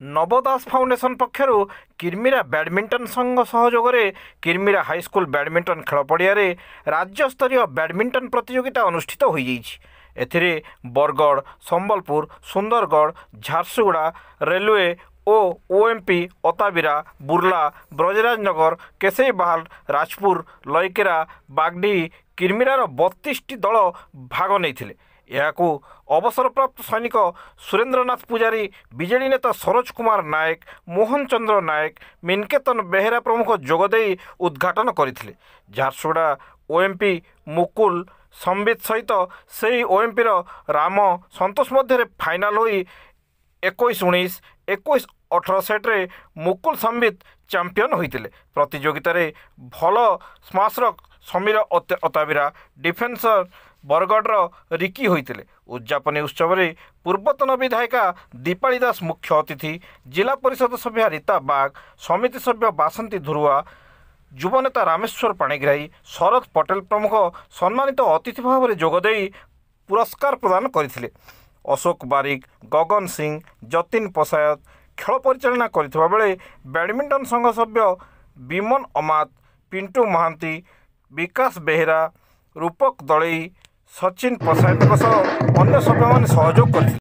Navdas foundation पक्षर Kirmira badminton संघ सहयोग में किरमिरा हाईस्कूल बैडमिंटन खेल पड़िया राज्यस्तरीय बैडमिंटन प्रतियोगिता अनुष्ठित हो जाए। बरगढ़, संबलपुर, सुंदरगढ़, झारसुगुड़ा, रेलवे और ओएमपी, अताबिरा, बुर्ला, ब्रजराजनगर, केसईबहाल, राजपुर, लईकेरा, बागडी, किरमिरार 32टी दल भाग नहीं। यहाकू अवसरप्राप्त सैनिक सुरेन्द्रनाथ पुजारी, बीजेडी नेता सरोज कुमार नायक, मोहन चंद्र नायक, मिनकेतन बेहेरा प्रमुख जोगदे उद्घाटन करते। झारसुगुड़ा ओएमपी मुकुल संबित सहित से ओएमपी राम संतोष मध्य फाइनाल हो 21-19, 21-18 सेट्रे मुकुल संबित चैंपियन होते। प्रतियोगित भल स्माशर समीर अताबिरा, डिफेन्सर बरगढ़ रिकी होते। उद्यापनी उत्सव में पूर्वतन विधायिका दीपाली दास मुख्य अतिथि, जिला परिषद सभ्या रीता बाग, समिति सभ्य बासंती धुरुआ, युवनेता रामेश्वर पाणिग्राही, शरद पटेल प्रमुख सम्मानित अतिथि भाव में जोगदे पुरस्कार प्रदान करते। अशोक बारिक, गगन सिंह, जतिन पसायत खेल परिचालना करथिबा बेले बैडमिंटन संघ सभ्य विमन अमात, पिंटू महांती, विकास बेहेरा, रूपक दलई, सचिन पसायत अन्य सभ्य सहयोग करथिले।